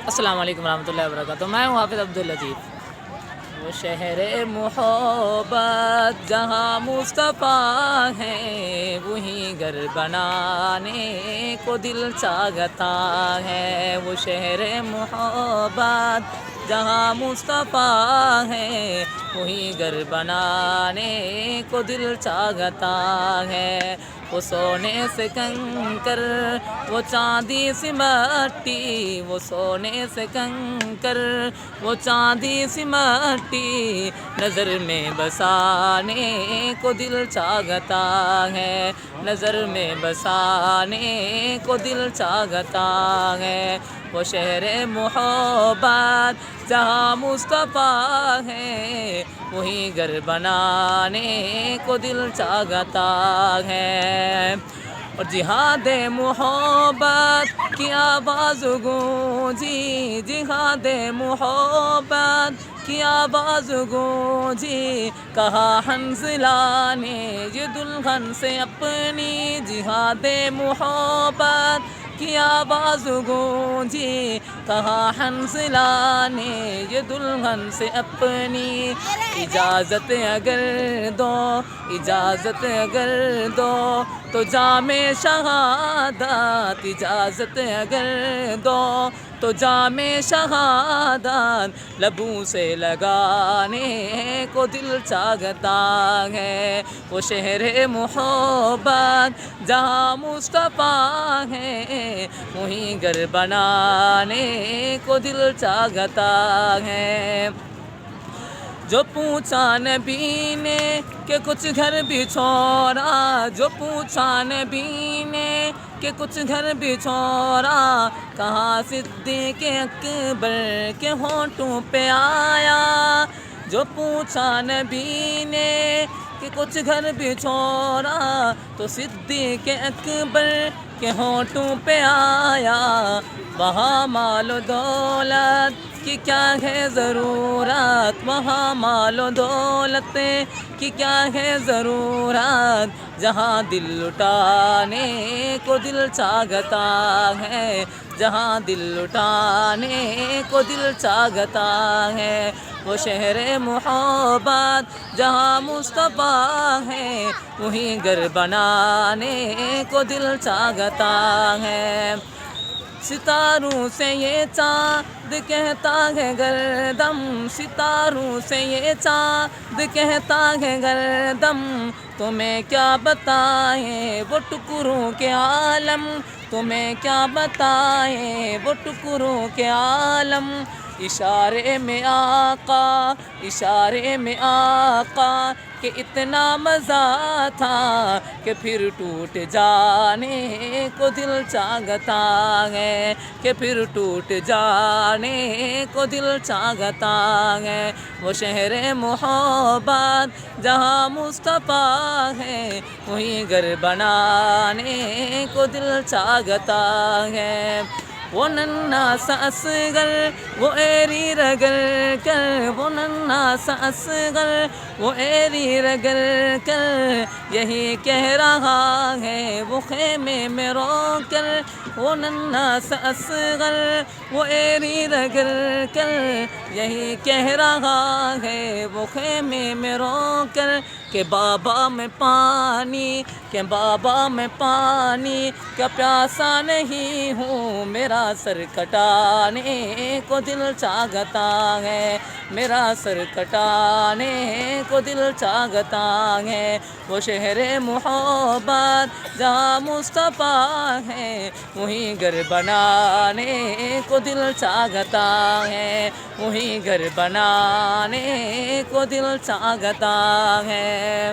السلام علیکم ورحمۃ اللہ وبرکاتہ۔ میں ہوں حافظ عبداللطیف۔ وہ شہر محبت جہاں مصطفیٰ ہے، وہیں گھر بنانے کو دل چاہتا ہے۔ وہ شہر محبت جہاں مصطفیٰ ہے، وہیں گھر بنانے کو دل چاہتا ہے۔ وہ سونے سے کنکر، وہ چاندی سی مٹی، وہ سونے سے کنکر، وہ چاندی سی مٹی، نظر میں بسانے کو دل چاہتا ہے، نظر میں بسانے کو دل چاہتا ہے۔ وہ شہر محبت جہاں مصطفیٰ ہے، وہیں گھر بنانے کو دل چاہتا ہے۔ اور جہاد محبت کی آواز گونجی، جہاد محبت کی آواز گونجی، کہا حنظلہ نے یہ دلہن سے اپنی، جہاد محبت کی آواز گونجی، کہا حنظلہ نے یہ دلہن سے اپنی، اجازت اگر دو، اجازت اگر دو تو جام شہادت، اجازت اگر دو تو جام شہادت، لبوں سے لگانے کو دل چاہتا ہے۔ وہ شہر محبت جہاں مصطفیٰ ہے، وہیں گھر بنانے کو دل چاہتا ہے۔ جو پوچھا نبی نے کہ کچھ گھر بھی چھوڑا، جو پوچھا نبی نے کہ کچھ گھر بھی چھوڑا، کہاں صدیق اکبر کے ہونٹوں پہ آیا۔ جو پوچھا نبی نے کہ کچھ گھر بھی چھوڑا، تو صدیق اکبر کے ہونٹوں پہ آیا۔ وہاں مال و دولت کی کیا ہے ضرورت، وہاں مال و دولت کی کیا ہے ضرورت، جہاں دل لٹانے کو دل چاہتا ہے، جہاں دل لٹانے کو دل چاہتا ہے۔ وہ شہر محبت جہاں مصطفیٰ ہے، وہیں گھر بنانے کو دل چاہتا ہے۔ ستاروں سے یہ چاند کہتا ہے گردم، ستاروں سے یہ چاند کہتا ہے گردم، تمہیں کیا بتائیں وہ ٹکڑوں کے عالم، تمہیں کیا بتائیں وہ ٹکڑوں کے عالم۔ اشارے میں آقا، اشارے میں آقا کہ اتنا مزہ تھا کہ پھر ٹوٹ جانے کو دل چاہتا ہے، کہ پھر ٹوٹ جانے کو دل چاہتا ہے۔ وہ شہر محبت جہاں مصطفیٰ ہے، وہیں گھر بنانے کو دل چاہتا ہے۔ وہ ننھا سا اصغر وہ ایری رگڑ کر، وہ ننھا سا اصغر وہ ایری رگڑ کر، یہی کہہ رہا ہے وہ خیمے میں رو کر، وہ ننھا سا اصغر وہ ایری رگڑ کر، یہی کہہ رہا ہے وہ خیمے میں رو کر، کہ بابا میں پانی، کہ بابا میں پانی کیا پیاسا نہیں ہوں، میرا سر کٹانے کو دل چاہتا ہے، میرا سر کٹانے کو دل چاہتا ہے۔ وہ شہر محبت جہاں مصطفیٰ ہے، وہیں گھر بنانے کو دل چاہتا ہے، وہیں گھر بنانے کو دل چاہتا ہے۔